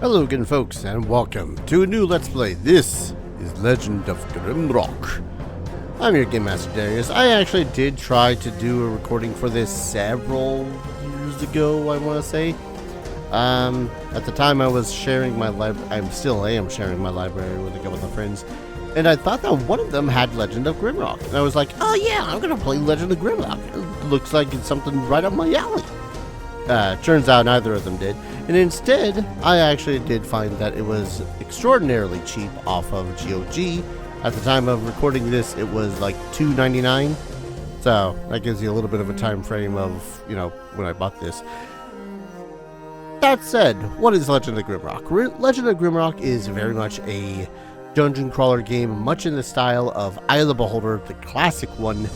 Hello again folks, and welcome to a new Let's Play. This is Legend of Grimrock. I'm your Game Master Darius. I actually did try to do a recording for this several years ago, I want to say. At the time I was sharing my I still am sharing my library with a couple of friends. And I thought that one of them had Legend of Grimrock. And I was like, oh yeah, I'm going to play Legend of Grimrock. It looks like it's something right up my alley. Turns out neither of them did. And instead, I actually did find that it was extraordinarily cheap off of GOG. At the time of recording this, it was like $2.99. So that gives you a little bit of a time frame of, when I bought this. That said, what is Legend of Grimrock? Legend of Grimrock is very much a dungeon crawler game, much in the style of Eye of the Beholder, the classic one,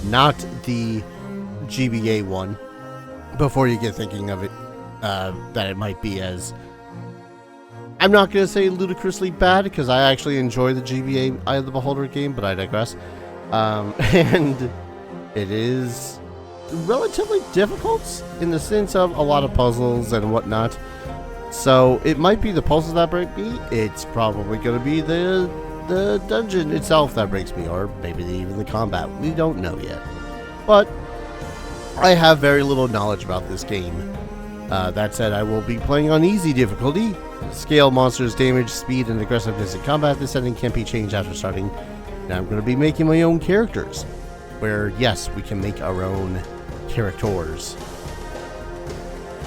not the GBA one. Before you get thinking of it, that it might be as... I'm not going to say ludicrously bad, because I actually enjoy the GBA Eye of the Beholder game, but I digress. And it is relatively difficult in the sense of a lot of puzzles and whatnot. So it might be the puzzles that break me. It's probably going to be the dungeon itself that breaks me, or maybe even the combat. We don't know yet. But I have very little knowledge about this game. That said, I will be playing on easy difficulty. Scale monsters, damage, speed, and aggressiveness in combat. This setting can't be changed after starting. And I'm going to be making my own characters. Where, yes, we can make our own characters.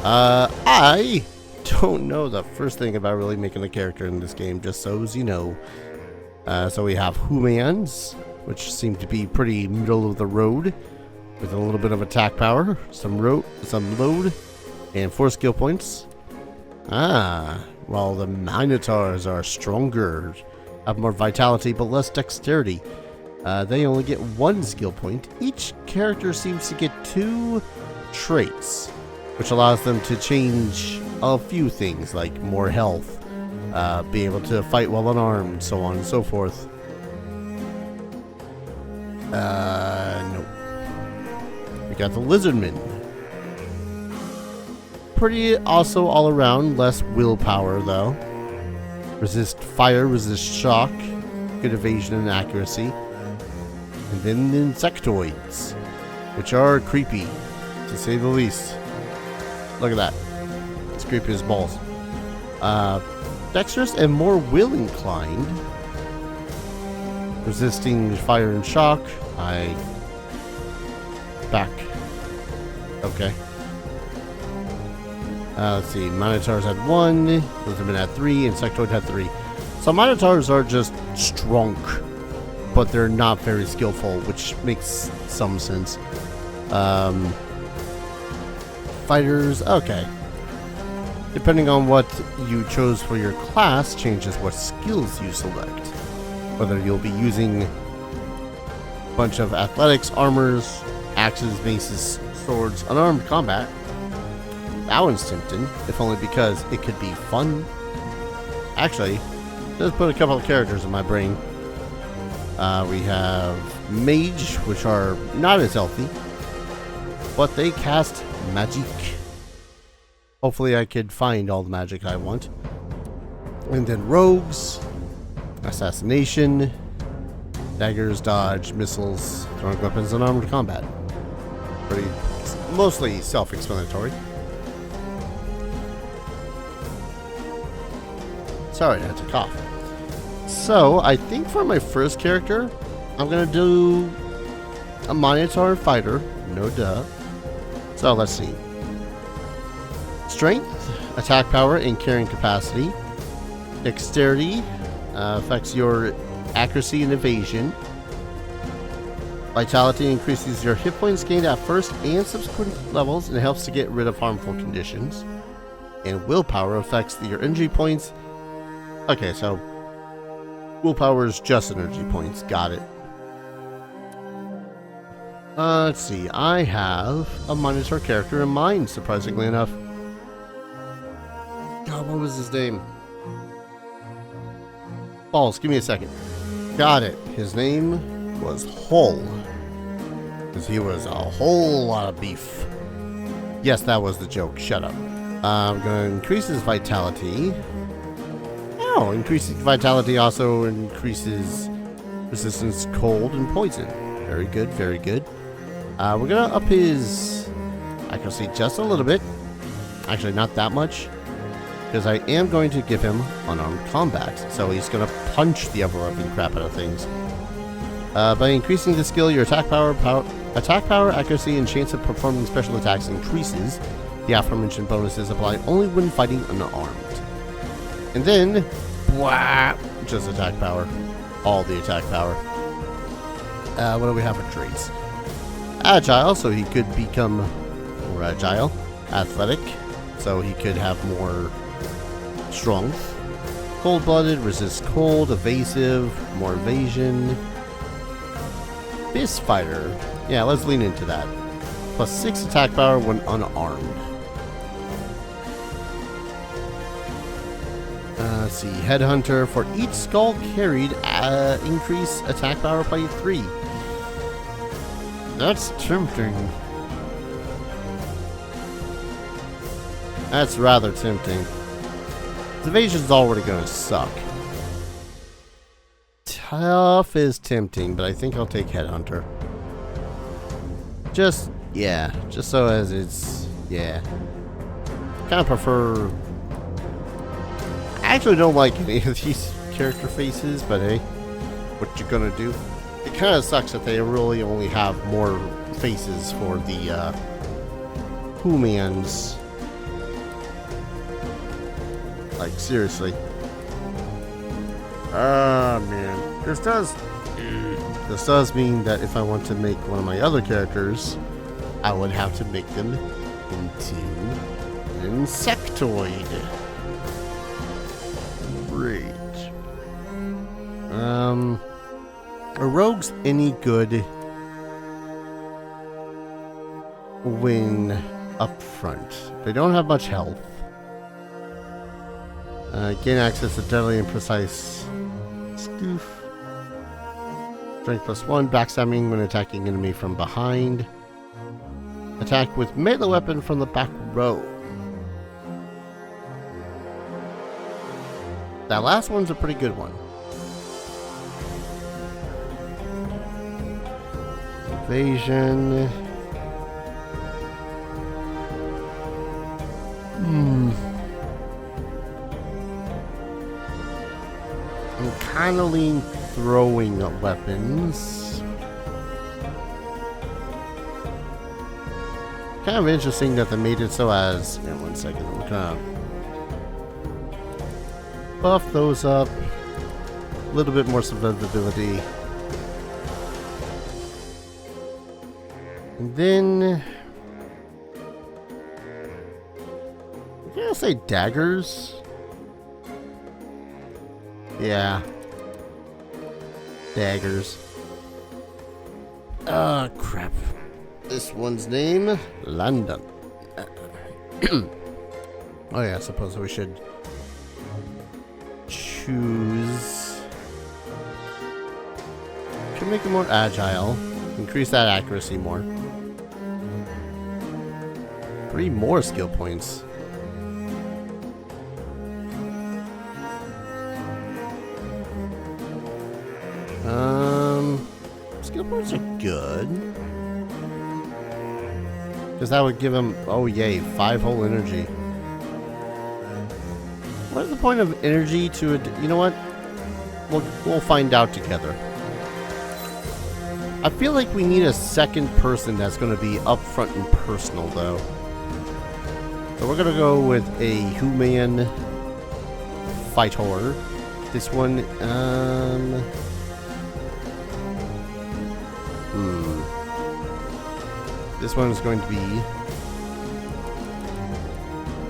I don't know the first thing about really making a character in this game, just so as you know. So we have humans, which seem to be pretty middle of the road, with a little bit of attack power, some load, and 4 skill points. Well, the Minotaurs are stronger, have more vitality but less dexterity. They only get 1 skill point. Each character seems to get 2 traits, which allows them to change a few things, like more health, be able to fight while unarmed, so on and so forth. Nope. We got the Lizardman. Pretty also all around, less willpower though. Resist fire, resist shock, good evasion and accuracy. And then the Insectoids, which are creepy, to say the least. Look at that. It's creepy as balls. Dexterous and more will inclined. Resisting fire and shock. Back. Okay. Let's see. Minotaurs had 1. Lizardmen had 3. Insectoid had 3. So Minotaurs are just strong, but they're not very skillful, which makes some sense. Fighters, okay. Depending on what you chose for your class, changes what skills you select. Whether you'll be using a bunch of athletics, armors, axes, maces, swords, unarmed combat. That one's tempting, if only because it could be fun. Actually, let's put a couple of characters in my brain. We have Mage, which are not as healthy, but they cast magic. Hopefully I could find all the magic I want. And then Rogues, Assassination, daggers, dodge, missiles, throwing weapons, and armored combat. Mostly self-explanatory. Sorry, I had to cough. So, I think for my first character, I'm going to do a Minotaur fighter. No duh. So, let's see. Strength, attack power, and carrying capacity. Dexterity affects your accuracy and evasion. Vitality increases your hit points gained at first and subsequent levels and helps to get rid of harmful conditions. And willpower affects your energy points. Okay, so willpower is just energy points. Got it. Let's see. I have a Minotaur character in mind, surprisingly enough. God, what was his name? Balls, give me a second. Got it. His name was Hull. Because he was a whole lot of beef. Yes, that was the joke. Shut up. I'm going to increase his vitality. Oh, increasing vitality also increases resistance to cold and poison. Very good, very good. We're gonna up his accuracy just a little bit. Actually, not that much, because I am going to give him unarmed combat. So he's gonna punch the ever-loving crap out of things. By increasing the skill, your attack power, accuracy, and chance of performing special attacks increases. The aforementioned bonuses apply only when fighting unarmed. And then, just attack power. All the attack power. What do we have for traits? Agile, so he could become more agile. Athletic, so he could have more strength. Cold-blooded, resists cold. Evasive, more evasion. Fist fighter. Yeah, let's lean into that. Plus 6 attack power when unarmed. Let's see. Headhunter. For each skull carried, increase attack power by 3. That's tempting. That's rather tempting. Evasion's already gonna suck. Tough is tempting, but I think I'll take Headhunter. Just so as it's, kind of prefer. I actually don't like any of these character faces, but hey, what you gonna do? It kind of sucks that they really only have more faces for the humans. Like, seriously. Ah, man. This does mean that if I want to make one of my other characters, I would have to make them into an insectoid. Great. Are rogues any good when up front? They don't have much health. Gain access to deadly and precise stoof. Strength +1, backstabbing when attacking enemy from behind. Attack with melee weapon from the back row. That last one's a pretty good one. Evasion. I'm kind of lean throwing weapons. Kind of interesting that they made it so as... Yeah, 1 second. I'm kind of buff those up. A little bit more survivability. And then... I'm gonna say daggers. Yeah. Daggers. Ah, crap. This one's name? London. Oh yeah, I suppose we should choose... Can make it more agile. Increase that accuracy more. 3 more skill points. Skill points are good. Because that would give him, oh yay, 5 whole energy. What is the point of energy to a, you know what? We'll find out together. I feel like we need a second person that's going to be upfront and personal though. So we're going to go with a human fighter. This one, This one is going to be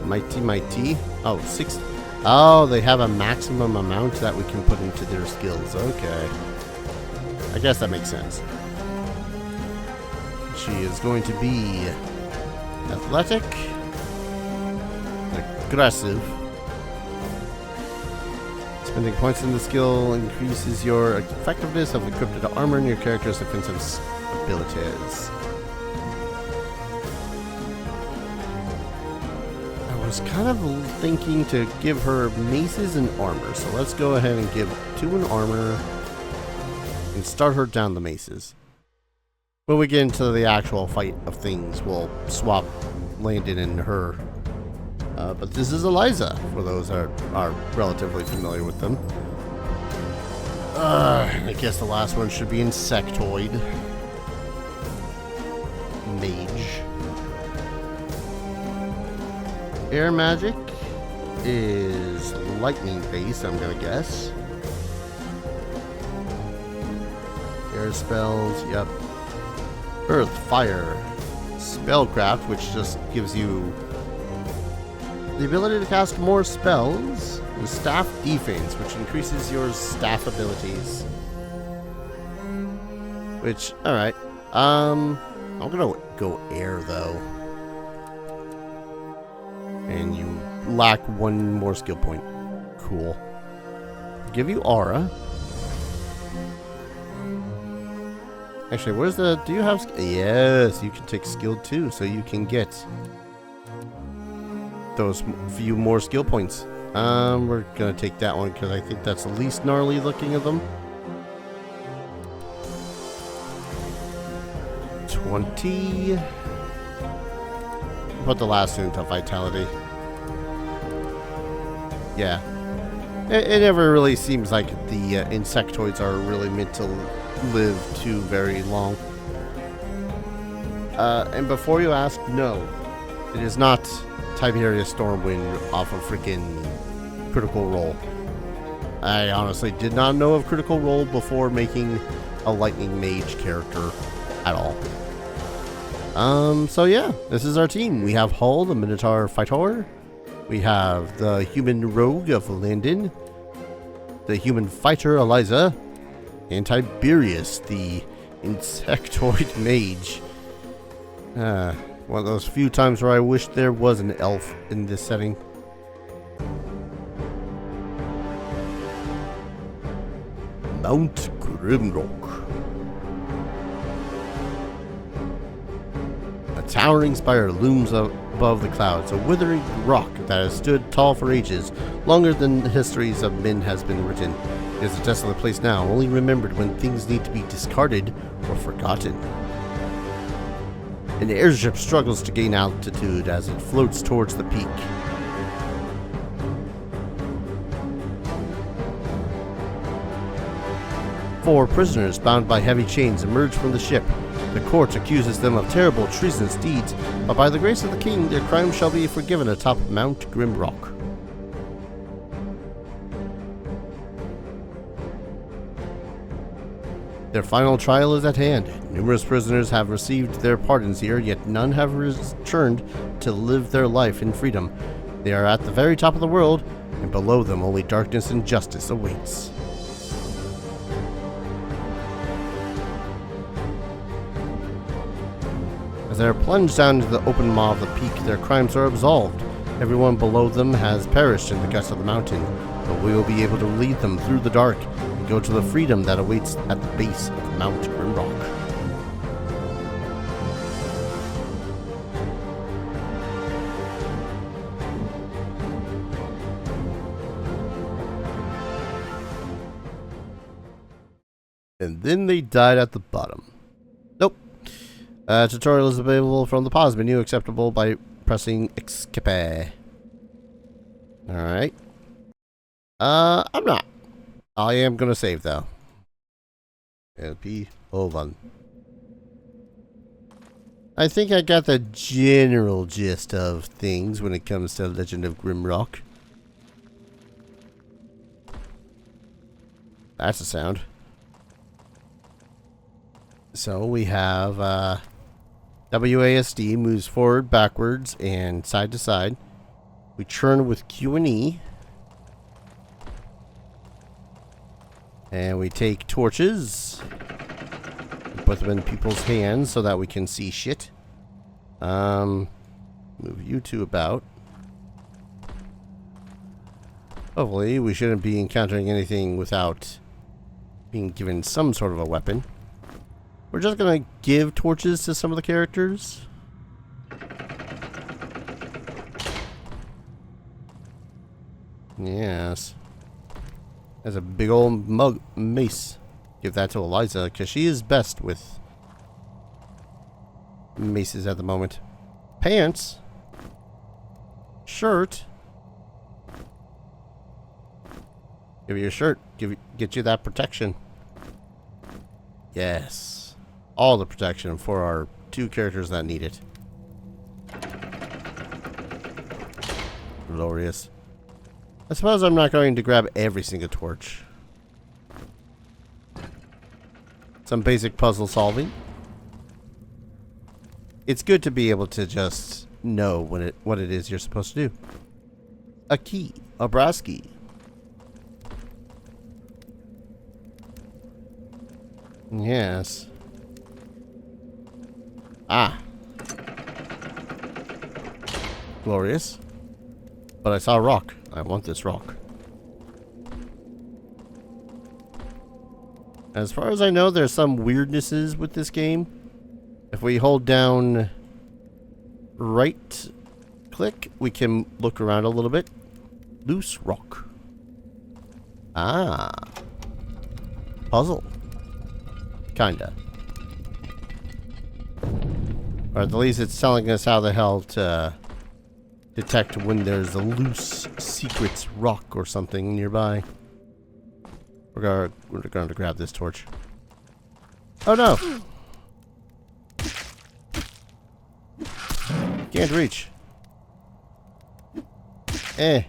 Mighty. Oh, 6. Oh, they have a maximum amount that we can put into their skills. Okay. I guess that makes sense. She is going to be athletic, aggressive. Spending points in the skill increases your effectiveness of encrypted armor and your character's defensive abilities. was kind of thinking to give her maces and armor. So let's go ahead and give 2 in armor and start her down the maces. When we get into the actual fight of things, we'll swap Landon and her. But this is Eliza, for those that are relatively familiar with them. I guess the last one should be Insectoid. Mage. Air magic is lightning based, I'm gonna guess. Air spells, yep. Earth, fire, spellcraft, which just gives you the ability to cast more spells, and staff defense, which increases your staff abilities. Which, alright. I'm gonna go air though. And you lack 1 more skill point. Cool. Give you aura. Actually, where's the... Do you have... Yes, you can take skill 2, so you can get those few more skill points. We're gonna take that one because I think that's the least gnarly looking of them. 20. Put the last into vitality. Yeah. It never really seems like the insectoids are really meant to live too very long. And before you ask, no. It is not Tiberius Stormwind off of freaking Critical Role. I honestly did not know of Critical Role before making a Lightning Mage character at all. So yeah, this is our team. We have Hull, the Minotaur Fighter. We have the Human Rogue of Landon. The Human Fighter, Eliza. And Tiberius, the Insectoid Mage. One of those few times where I wish there was an elf in this setting. Mount Grimrock. A towering spire looms above the clouds, a withering rock that has stood tall for ages, longer than the histories of men has been written. It is a desolate place now, only remembered when things need to be discarded or forgotten. An airship struggles to gain altitude as it floats towards the peak. Four prisoners bound by heavy chains emerge from the ship. The court accuses them of terrible treasonous deeds, but by the grace of the king, their crimes shall be forgiven atop Mount Grimrock. Their final trial is at hand. Numerous prisoners have received their pardons here, yet none have returned to live their life in freedom. They are at the very top of the world, and below them only darkness and justice awaits. As they are plunged down into the open maw of the peak, their crimes are absolved. Everyone below them has perished in the guts of the mountain, but we will be able to lead them through the dark and go to the freedom that awaits at the base of Mount Grimrock. And then they died at the bottom. Nope. Tutorial is available from the pause menu, acceptable by pressing escape. Alright. I'm not. I am gonna save though. LP, hold on. I think I got the general gist of things when it comes to Legend of Grimrock. That's a sound. So we have WASD moves forward, backwards, and side to side. We churn with Q and E. And we take torches. Put them in people's hands so that we can see shit. Move you two about. Hopefully we shouldn't be encountering anything without being given some sort of a weapon. We're just gonna give torches to some of the characters. Yes. There's a big old mug mace. Give that to Eliza, because she is best with maces at the moment. Pants. Shirt. Give you your shirt. Get you that protection. Yes. All the protection for our 2 characters that need it. Glorious. I suppose I'm not going to grab every single torch. Some basic puzzle solving. It's good to be able to just know what it is you're supposed to do. A key. A brass key. Yes. Ah. Glorious. But I saw a rock. I want this rock. As far as I know, there's some weirdnesses with this game. If we hold down right click, we can look around a little bit. Loose rock. Ah. Puzzle. Kinda. Or at least it's telling us how the hell to detect when there's a loose secrets rock or something nearby. We're going to grab this torch. Oh no! Can't reach. Eh.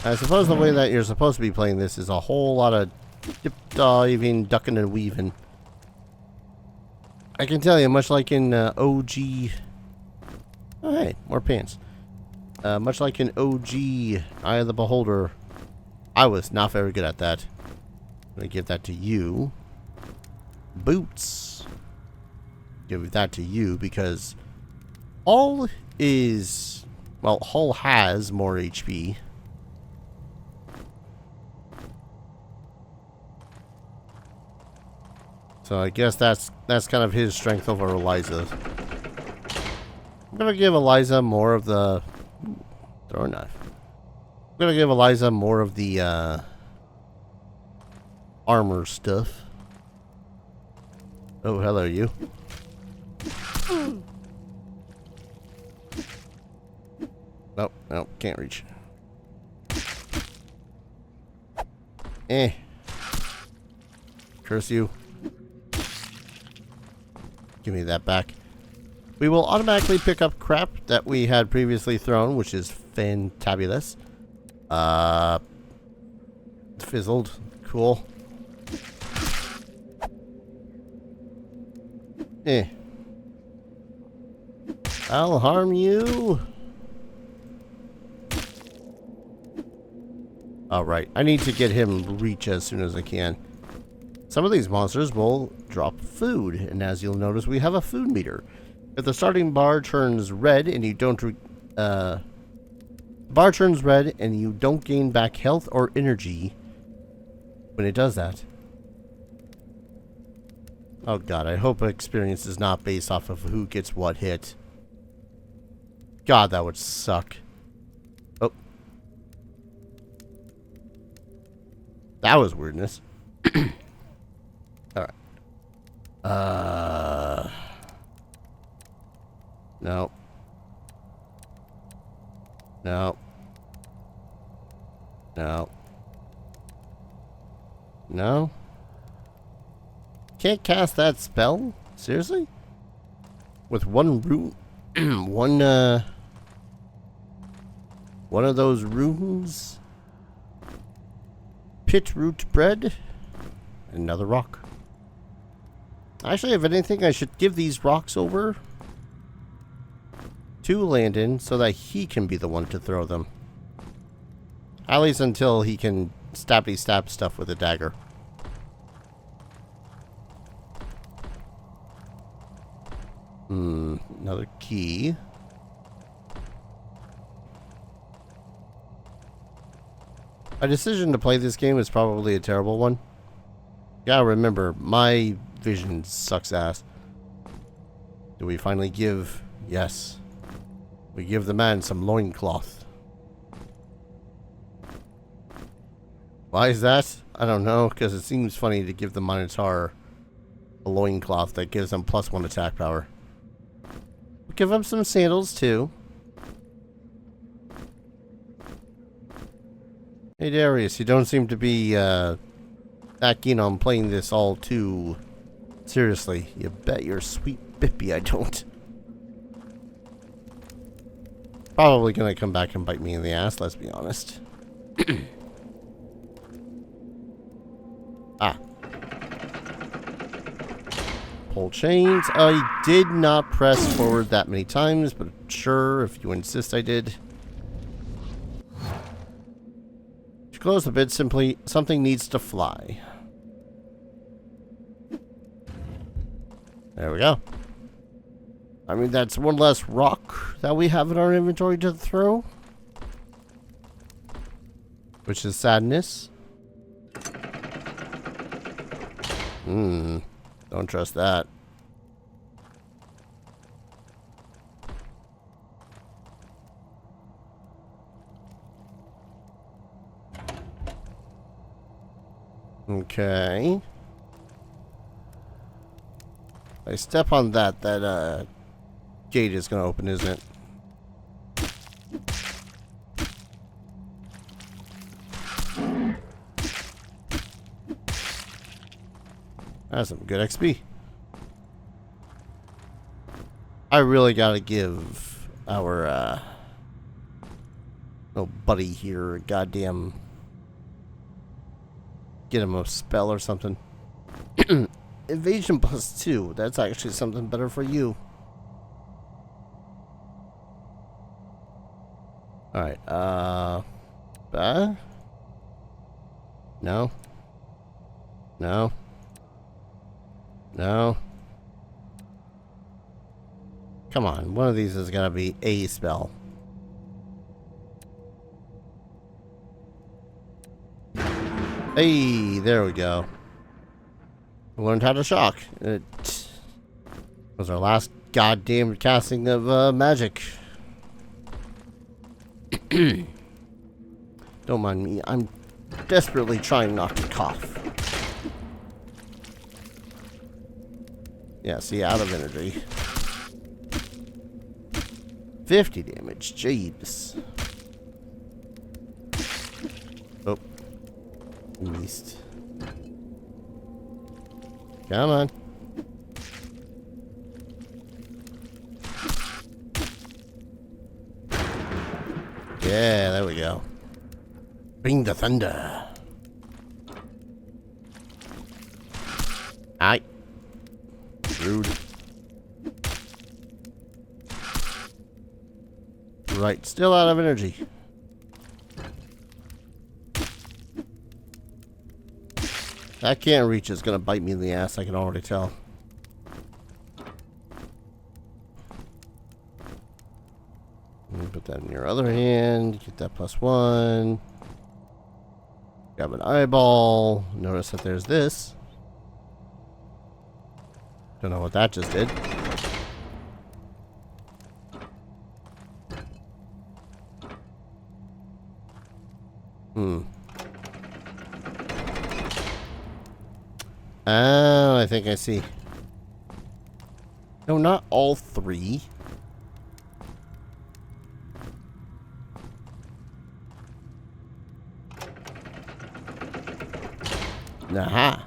I suppose the way that you're supposed to be playing this is a whole lot of dip-diving, ducking and weaving. I can tell you, much like in OG... Oh, hey, more pants. Much like in OG Eye of the Beholder, I was not very good at that. I'm going to give that to you. Boots. Give that to you because Hull is... Well, Hull has more HP. So I guess that's kind of his strength over Eliza. I'm gonna give Eliza more of the throw a knife. I'm gonna give Eliza more of the armor stuff. Oh, hello, you. Nope, nope, can't reach. Eh. Curse you. Give me that back. We will automatically pick up crap that we had previously thrown, which is fantabulous. Fizzled. Cool. Eh. I'll harm you. Alright, I need to get him reach as soon as I can. Some of these monsters will drop food, and as you'll notice, we have a food meter. If the starting bar turns red and you don't gain back health or energy when it does that. Oh god, I hope experience is not based off of who gets what hit. God, that would suck. Oh. That was weirdness. Alright. No. No. No. No. Can't cast that spell? Seriously? With one rune? one of those runes? Pit root bread? Another rock. Actually, if anything, I should give these rocks over to Landon so that he can be the one to throw them. At least until he can stabby stab stuff with a dagger. Another key. My decision to play this game is probably a terrible one. Gotta remember, my vision sucks ass. Do we finally give? Yes. We give the man some loincloth. Why is that? I don't know, because it seems funny to give the Minotaur a loincloth that gives him +1 attack power. We'll give him some sandals, too. Hey Darius, you don't seem to be that keen on playing this all too seriously. You bet your sweet bippy I don't. Probably gonna come back and bite me in the ass, let's be honest. Ah. Pull chains. I did not press forward that many times, but sure, if you insist I did. To close the bid, simply, something needs to fly. There we go. I mean, that's one less rock that we have in our inventory to throw. Which is sadness. Don't trust that. Okay. If I step on that, gate is gonna open, isn't it? That's some good XP. I really gotta give our little buddy here a goddamn, get him a spell or something. Evasion +2. That's actually something better for you. Alright, no. No. No. Come on, one of these is gonna be a spell. Hey, there we go. We learned how to shock. It was our last goddamn casting of magic. Don't mind me. I'm desperately trying not to cough. Yeah, see, out of energy. 50 damage. Jeebs. Oh. Missed. Come on. Yeah, there we go. Bring the thunder. Aye. Rude. Right, still out of energy. That can't reach is gonna bite me in the ass, I can already tell. Put that in your other hand, get that +1. Grab an eyeball. Notice that there's this. Don't know what that just did. Oh, I think I see. No, not all three. Aha.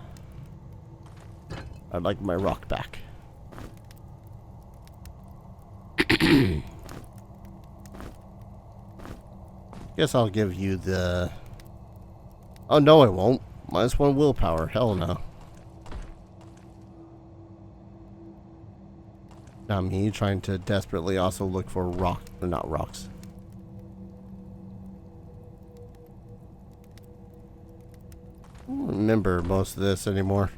I'd like my rock back. Guess I'll give you the... Oh, no, I won't. -1 willpower. Hell no. Not me trying to desperately also look for rock, or not rocks. I don't remember most of this anymore.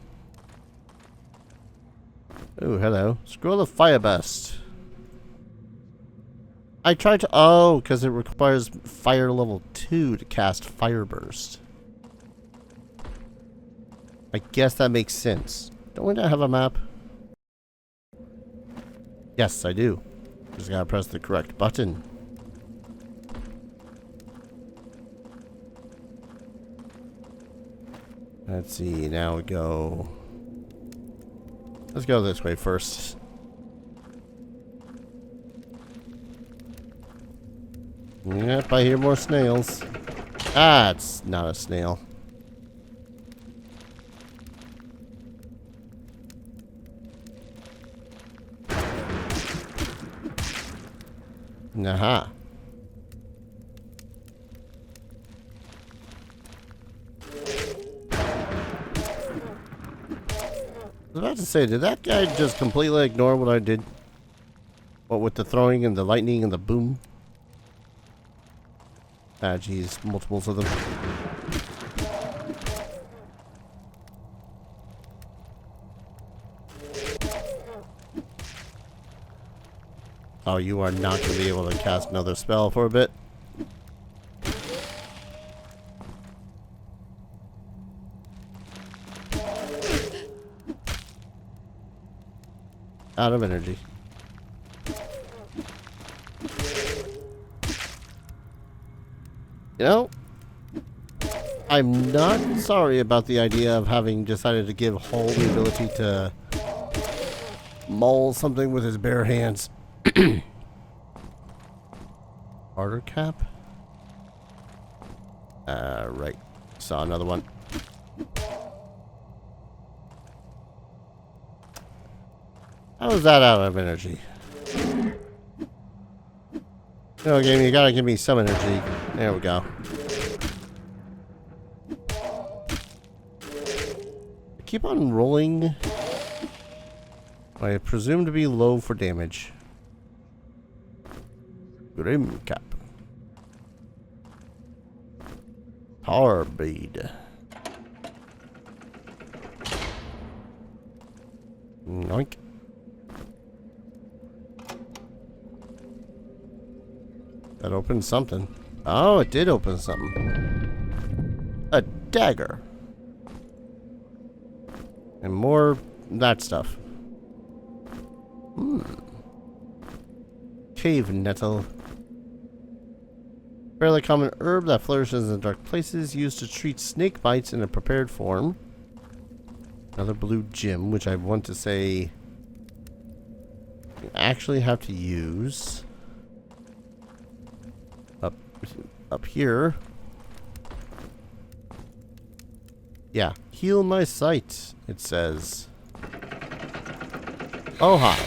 Oh, hello. Scroll of Fire Burst. I tried to... Oh, because it requires fire level 2 to cast Fire Burst. I guess that makes sense. Don't we not have a map? Yes, I do. Just gotta press the correct button. Let's see, now we go... Let's go this way first. Yep, I hear more snails. Ah, it's not a snail. Aha. I was about to say, did that guy just completely ignore what I did? What with the throwing and the lightning and the boom? Ah, geez, multiples of them. Oh, you are not going to be able to cast another spell for a bit. Out of energy. You know, I'm not sorry about the idea of having decided to give Hull the ability to maul something with his bare hands. Harder cap? Right. Saw another one. How is that out of energy? No, game, you gotta give me some energy. There we go. I keep on rolling. I presume to be low for damage. Grim cap. Tar bead. Noink. That opened something. Oh, it did open something. A dagger. And more that stuff. Cave nettle. Fairly common herb that flourishes in dark places, used to treat snake bites in a prepared form. Another blue gem, which I want to say you actually have to use up here. Yeah, heal my sight, it says. Oh, hi.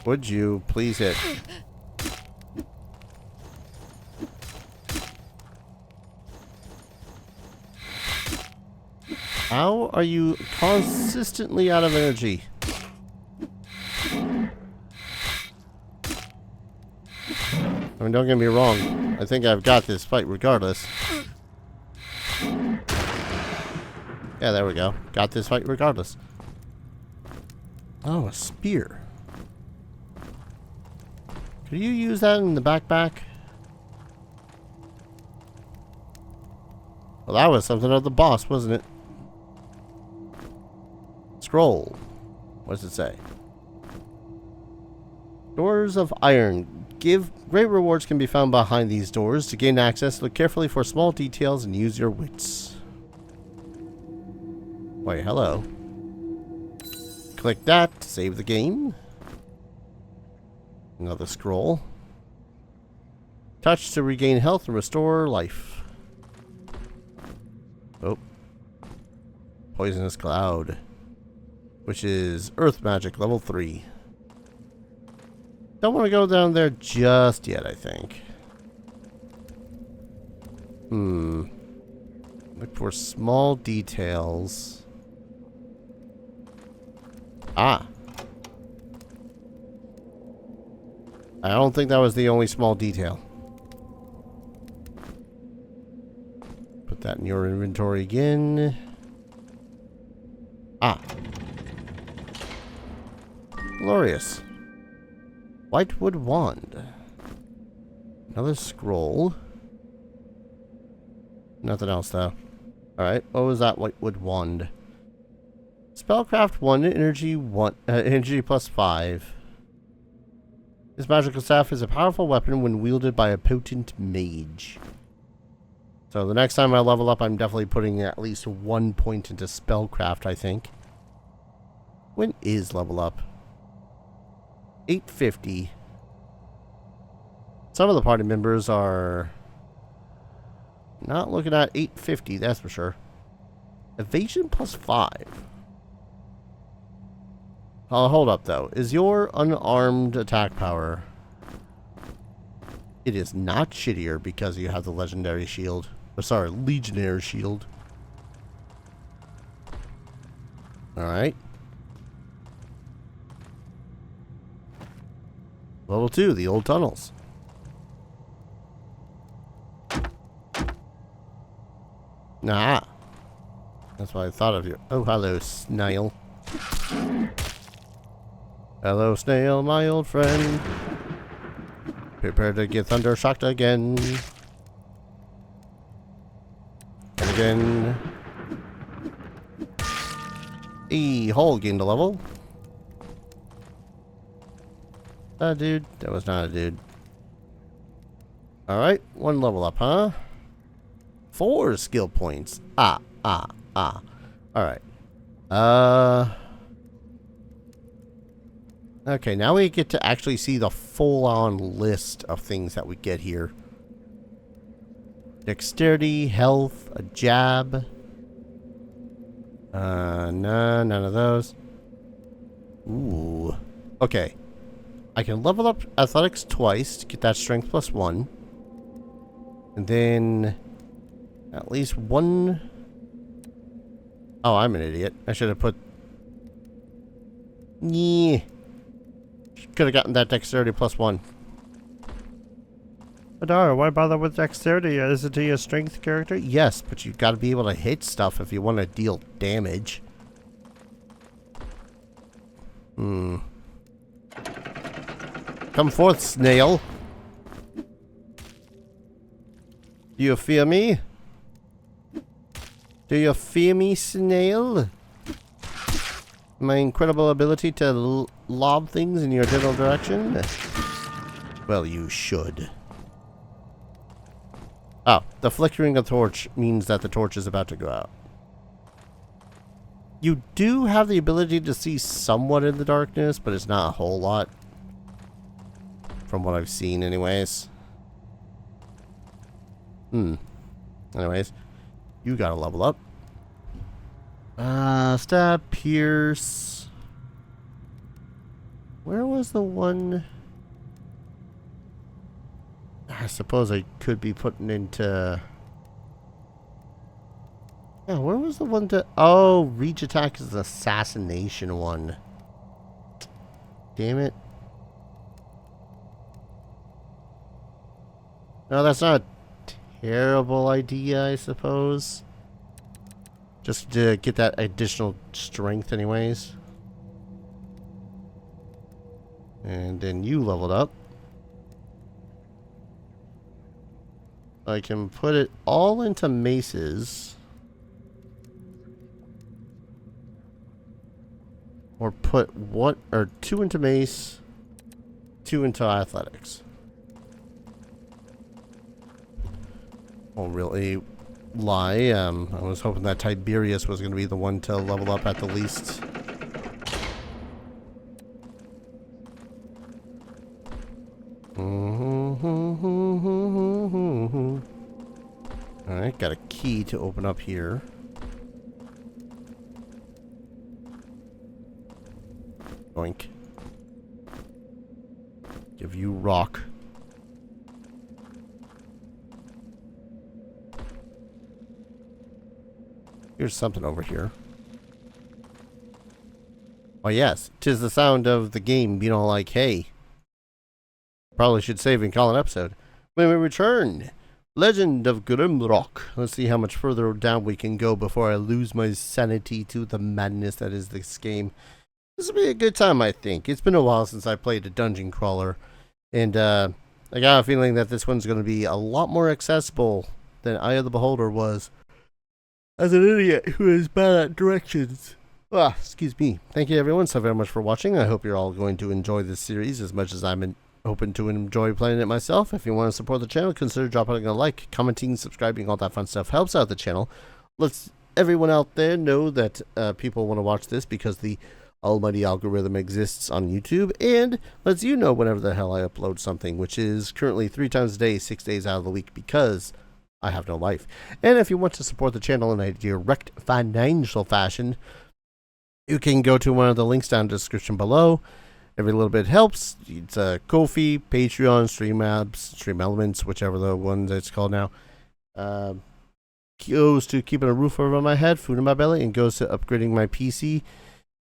Would you please hit? How are you consistently out of energy? I mean, don't get me wrong. I think I've got this fight regardless. Yeah, there we go. Got this fight regardless. Oh, a spear. Could you use that in the backpack? Well, that was something of the boss, wasn't it? Scroll. What does it say? Doors of iron. Great rewards can be found behind these doors. To gain access, look carefully for small details and use your wits. Wait, hello. Click that to save the game. Another scroll. Touch to regain health and restore life. Oh. Poisonous cloud. Which is earth magic level 3. Don't want to go down there just yet, I think. Look for small details. Ah. I don't think that was the only small detail. Put that in your inventory again. Ah. Glorious. Whitewood wand. Another scroll. Nothing else, though. Alright, what was that Whitewood Wand? Spellcraft 1, energy 1, energy plus 5. This magical staff is a powerful weapon when wielded by a potent mage. So the next time I level up, I'm definitely putting at least 1 point into spellcraft, I think. When is level up? 850. Some of the party members are not looking at 850, that's for sure. Evasion plus 5. Oh, hold up, though. Is your unarmed attack power... It is not shittier because you have the legendary shield. Or, sorry, legionnaire shield. Alright. Level 2, the old tunnels. Nah. That's what I thought of you. Oh, hello, snail. Hello, snail, my old friend. Prepare to get thunder shocked again. And again. Hole gained a level. Dude. That was not a dude. Alright, 1 level up, huh? 4 skill points. Alright. Okay, now we get to actually see the full-on list of things that we get here. Dexterity, health, a jab. No, none of those. Ooh. Okay. I can level up athletics twice to get that strength plus 1. And then at least 1... Oh, I'm an idiot. I should have put... Yeah. Could have gotten that dexterity plus 1. Adara, why bother with dexterity? Isn't he a strength character? Yes, but you've got to be able to hit stuff if you want to deal damage. Come forth, snail. Do you fear me? Do you fear me, snail? My incredible ability to lob things in your general direction? Well, you should. Oh, the flickering of the torch means that the torch is about to go out. You do have the ability to see somewhat in the darkness, but it's not a whole lot. From what I've seen, anyways. Anyways, you gotta level up. Stab, pierce. Where was the one? I suppose I could be putting into... Yeah, where was the one to... Oh, reach attack is the assassination one. Damn it. No, that's not a terrible idea, I suppose. Just to get that additional strength anyways. And then you leveled up. I can put it all into maces. Or put 1 or 2 into mace, 2 into athletics. Won't really lie. I was hoping that Tiberius was going to be the one to level up at the least. Alright, got a key to open up here. Oink. Give you rock. Here's something over here. Oh yes, 'tis the sound of the game, you know, like, hey. Probably should save and call an episode. When we return, Legend of Grimrock. Let's see how much further down we can go before I lose my sanity to the madness that is this game. This will be a good time, I think. It's been a while since I played a dungeon crawler. And I got a feeling that this one's going to be a lot more accessible then Eye of the Beholder was as an idiot who is bad at directions. Ah, excuse me. Thank you everyone so very much for watching. I hope you're all going to enjoy this series as much as I'm hoping to enjoy playing it myself. If you want to support the channel, consider dropping a like, commenting, subscribing, all that fun stuff helps out the channel. Let's everyone out there know that people want to watch this because the almighty algorithm exists on YouTube and lets you know whenever the hell I upload something, which is currently 3 times a day, 6 days out of the week, because I have no life. And if you want to support the channel in a direct financial fashion, you can go to one of the links down in the description below. Every little bit helps. It's Ko-fi, Patreon, Stream Elements, whichever the one that's called now. Goes to keeping a roof over my head, food in my belly, and goes to upgrading my PC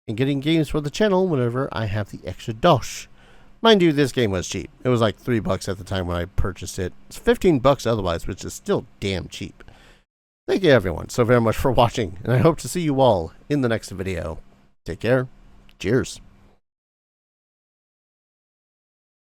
and getting games for the channel whenever I have the extra dosh. Mind you, this game was cheap. It was like $3 at the time when I purchased it. It's $15 otherwise, which is still damn cheap. Thank you everyone so very much for watching, and I hope to see you all in the next video. Take care. Cheers.